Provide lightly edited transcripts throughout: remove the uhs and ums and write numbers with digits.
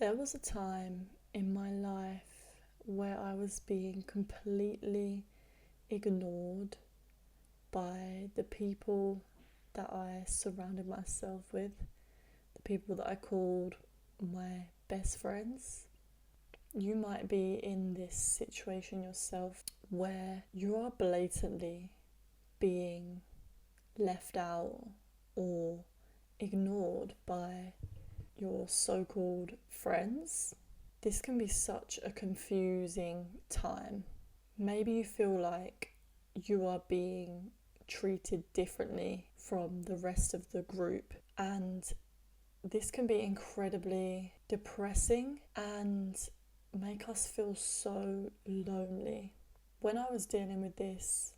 There was a time in my life where I was being completely ignored by the people that I surrounded myself with, the people that I called my best friends. You might be in this situation yourself where you are blatantly being left out or ignored by your so-called friends. This can be such a confusing time. Maybe you feel like you are being treated differently from the rest of the group, and this can be incredibly depressing and make us feel so lonely. When I was dealing with this,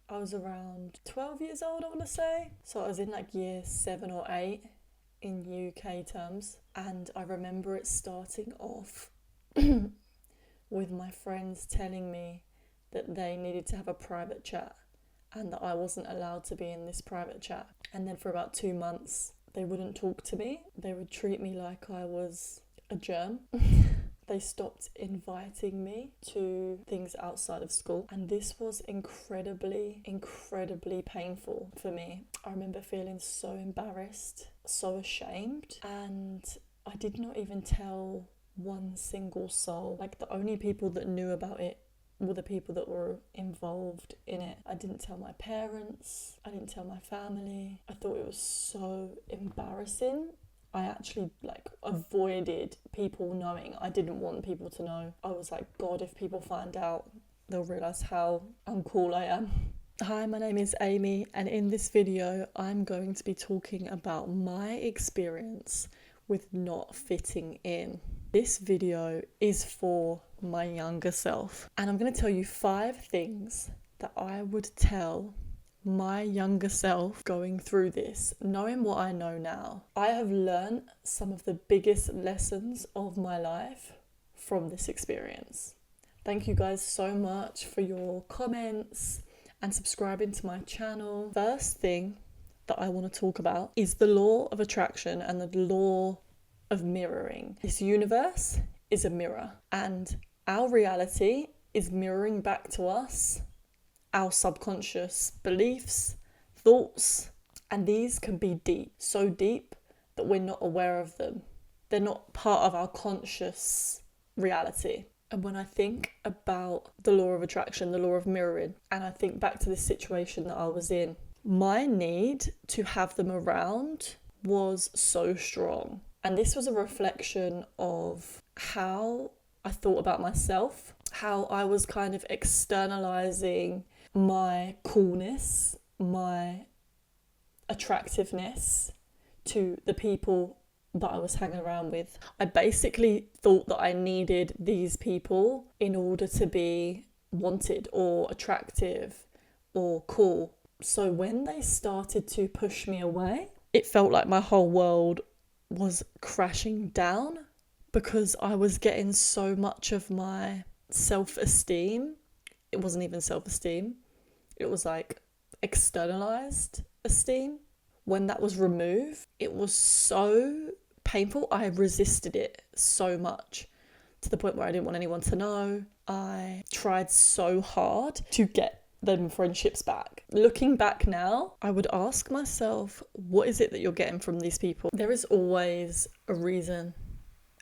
I was around 12 years old, I want to say. So I was in like year 7 or 8 in UK terms, and I remember it starting off with my friends telling me that they needed to have a private chat and that I wasn't allowed to be in this private chat. And then for about 2 months, they wouldn't talk to me. They would treat me like I was a germ. They stopped inviting me to things outside of school, and this was incredibly painful for me. I remember feeling so embarrassed, so ashamed, and I did not even tell one single soul. Like, the only people that knew about it were the people that were involved in it. I didn't tell my parents, I didn't tell my family. I thought it was so embarrassing. I actually avoided people knowing. I didn't want people to know. I was like, God, if people find out, they'll realise how uncool I am. Hi, my name is Amy, and in this video I'm going to be talking about my experience with not fitting in. This video is for my younger self, and I'm going to tell you 5 things that I would tell my younger self going through this, knowing what I know now. I have learned some of the biggest lessons of my life from this experience. Thank you guys so much for your comments and subscribing to my channel. First thing that I want to talk about is the law of attraction and the law of mirroring. This universe is a mirror, and our reality is mirroring back to us our subconscious beliefs, thoughts, and these can be deep, so deep that we're not aware of them. They're not part of our conscious reality. And when I think about the law of attraction, the law of mirroring, and I think back to this situation that I was in, my need to have them around was so strong. And this was a reflection of how I thought about myself, how I was kind of externalizing my coolness, my attractiveness to the people that I was hanging around with. I basically thought that I needed these people in order to be wanted or attractive or cool. So when they started to push me away, it felt like my whole world was crashing down, because I was getting so much of my self-esteem. It wasn't even self-esteem. It was like externalized esteem. When that was removed, it was so painful. I resisted it so much to the point where I didn't want anyone to know. I tried so hard to get them friendships back. Looking back now, I would ask myself, what is it that you're getting from these people? There is always a reason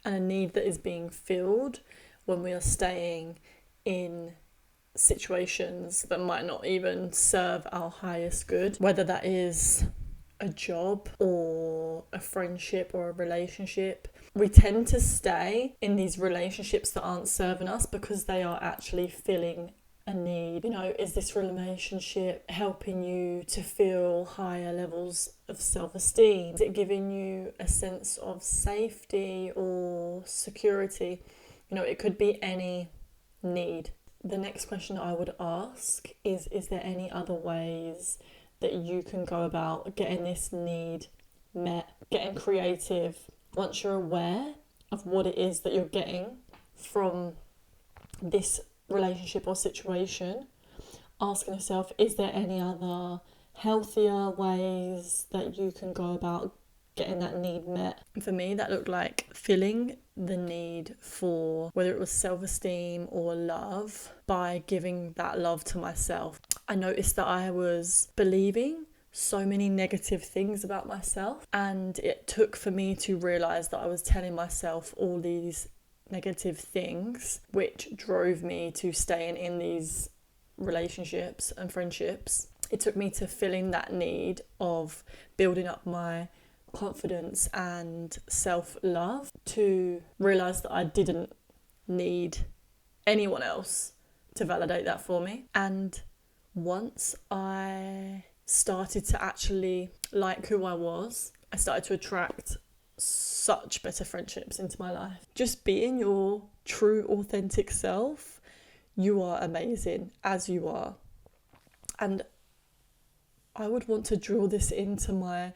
and a need that is being filled when we are staying in situations that might not even serve our highest good, whether that is a job or a friendship or a relationship. We tend to stay in these relationships that aren't serving us because they are actually filling a need. You know, is this relationship helping you to feel higher levels of self-esteem? Is it giving you a sense of safety or security? You know, it could be any need. The next question I would ask is there any other ways that you can go about getting this need met, getting creative? Once you're aware of what it is that you're getting from this relationship or situation, asking yourself, is there any other healthier ways that you can go about getting that need met? For me, that looked like filling the need for, whether it was self-esteem or love, by giving that love to myself. I noticed that I was believing so many negative things about myself, and it took for me to realize that I was telling myself all these negative things, which drove me to staying in these relationships and friendships. It took me to filling that need of building up my confidence and self-love to realize that I didn't need anyone else to validate that for me. And once I started to actually like who I was, I started to attract such better friendships into my life. Just being your true authentic self, you are amazing as you are. And I would want to drill this into my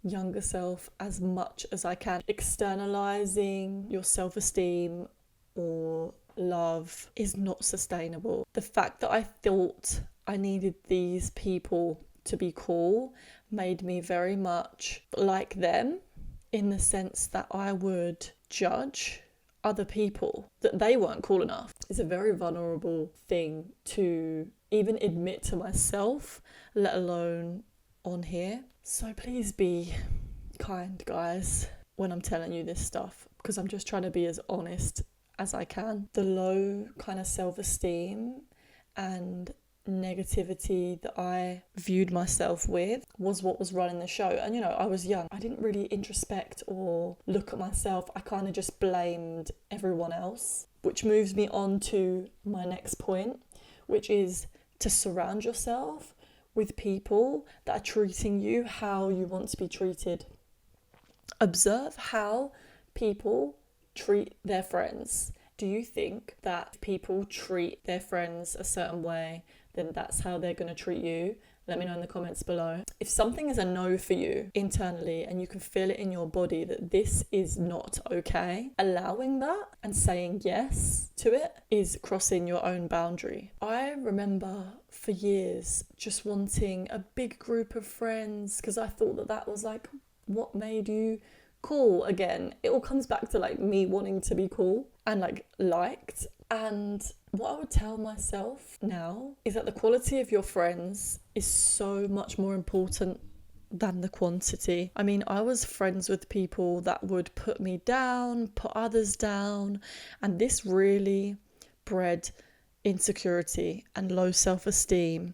younger self as much as I can. Externalizing your self-esteem or love is not sustainable. The fact that I thought I needed these people to be cool made me very much like them, in the sense that I would judge other people that they weren't cool enough. It's a very vulnerable thing to even admit to myself, let alone on here. So please be kind, guys, when I'm telling you this stuff, because I'm just trying to be as honest as I can. The low kind of self-esteem and negativity that I viewed myself with was what was running the show. And I was young. I didn't really introspect or look at myself. I kind of just blamed everyone else, which moves me on to my next point, which is to surround yourself with people that are treating you how you want to be treated. Observe how people treat their friends. Do you think that if people treat their friends a certain way, then that's how they're going to treat you? Let me know in the comments below. If something is a no for you internally and you can feel it in your body that this is not okay, allowing that and saying yes to it is crossing your own boundary. I remember for years just wanting a big group of friends because I thought that was like what made you cool. Again, it all comes back to like me wanting to be cool and like liked. And what I would tell myself now is that the quality of your friends is so much more important than the quantity. I mean, I was friends with people that would put me down, put others down, and this really bred insecurity and low self-esteem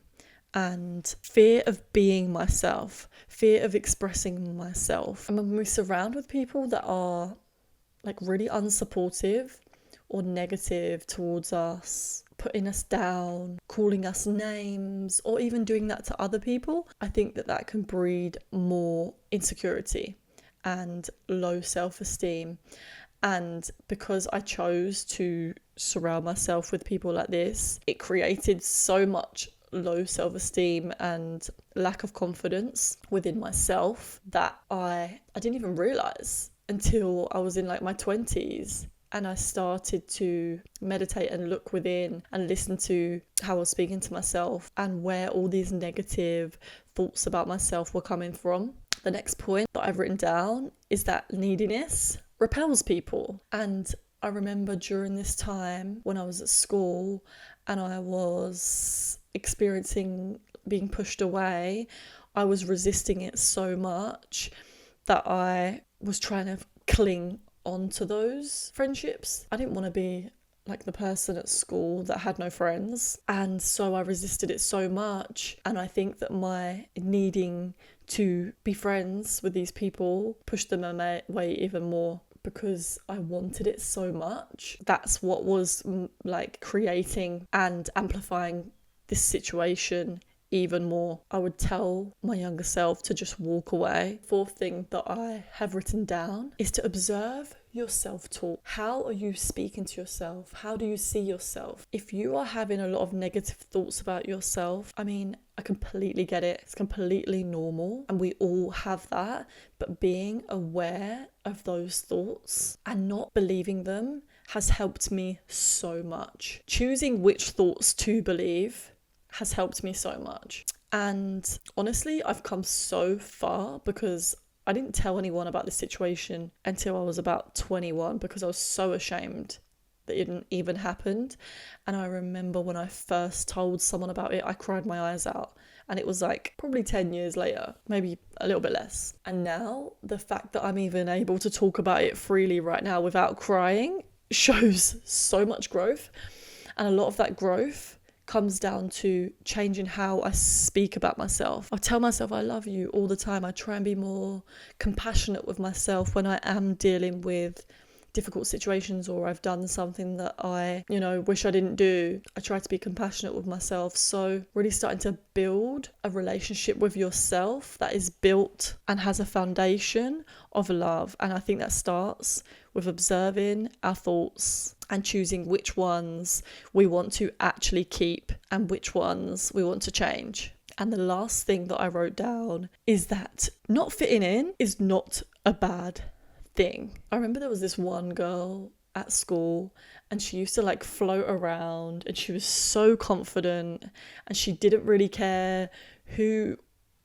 and fear of being myself, fear of expressing myself. And when we surround with people that are like really unsupportive or negative towards us, putting us down, calling us names, or even doing that to other people, I think that can breed more insecurity and low self-esteem. And because I chose to surround myself with people like this, it created so much low self-esteem and lack of confidence within myself that I didn't even realize until I was in like my 20s. And I started to meditate and look within and listen to how I was speaking to myself and where all these negative thoughts about myself were coming from. The next point that I've written down is that neediness repels people. And I remember during this time when I was at school and I was experiencing being pushed away, I was resisting it so much that I was trying to cling onto those friendships. I didn't want to be like the person at school that had no friends, and so I resisted it so much. And I think that my needing to be friends with these people pushed them away even more because I wanted it so much. That's what was like creating and amplifying this situation even more. I would tell my younger self to just walk away. Fourth thing that I have written down is to observe your self-talk. How are you speaking to yourself? How do you see yourself? If you are having a lot of negative thoughts about yourself, I mean, I completely get it. It's completely normal and we all have that. But being aware of those thoughts and not believing them has helped me so much. Choosing which thoughts to believe has helped me so much. And honestly, I've come so far because I didn't tell anyone about this situation until I was about 21 because I was so ashamed that it hadn't even happened. And I remember when I first told someone about it, I cried my eyes out. And it was like probably 10 years later, maybe a little bit less. And now the fact that I'm even able to talk about it freely right now without crying shows so much growth. And a lot of that growth comes down to changing how I speak about myself. I tell myself I love you all the time. I try and be more compassionate with myself when I am dealing with difficult situations, or I've done something that I, wish I didn't do. I try to be compassionate with myself. So really starting to build a relationship with yourself that is built and has a foundation of love. And I think that starts with observing our thoughts and choosing which ones we want to actually keep and which ones we want to change. And the last thing that I wrote down is that not fitting in is not a bad thing. I remember there was this one girl at school and she used to like float around and she was so confident and she didn't really care who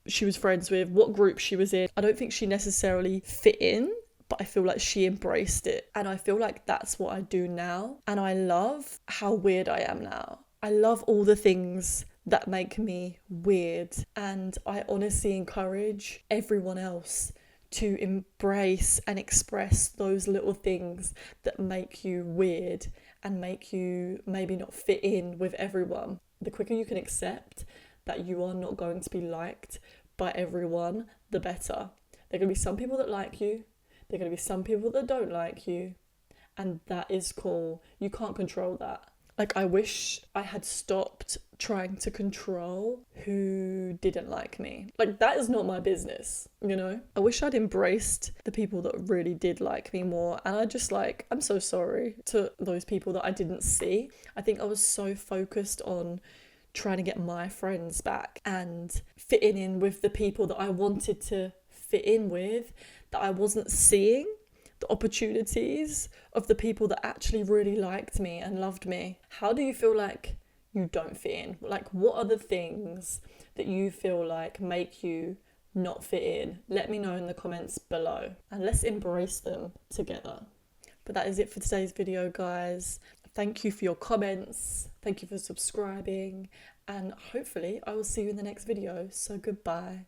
she was friends with, what group she was in. I don't think she necessarily fit in, but I feel like she embraced it. And I feel like that's what I do now. And I love how weird I am now. I love all the things that make me weird. And I honestly encourage everyone else to embrace and express those little things that make you weird and make you maybe not fit in with everyone. The quicker you can accept that you are not going to be liked by everyone, the better. There are going to be some people that like you. There are going to be some people that don't like you. And that is cool. You can't control that. Like, I wish I had stopped trying to control who didn't like me. Like, that is not my business, I wish I'd embraced the people that really did like me more. And I'm so sorry to those people that I didn't see. I think I was so focused on trying to get my friends back and fitting in with the people that I wanted to fit in with, that I wasn't seeing the opportunities of the people that actually really liked me and loved me. How do you feel like you don't fit in? Like, what are the things that you feel like make you not fit in? Let me know in the comments below and let's embrace them together. But that is it for today's video, guys. Thank you for your comments. Thank you for subscribing. And hopefully I will see you in the next video. So goodbye.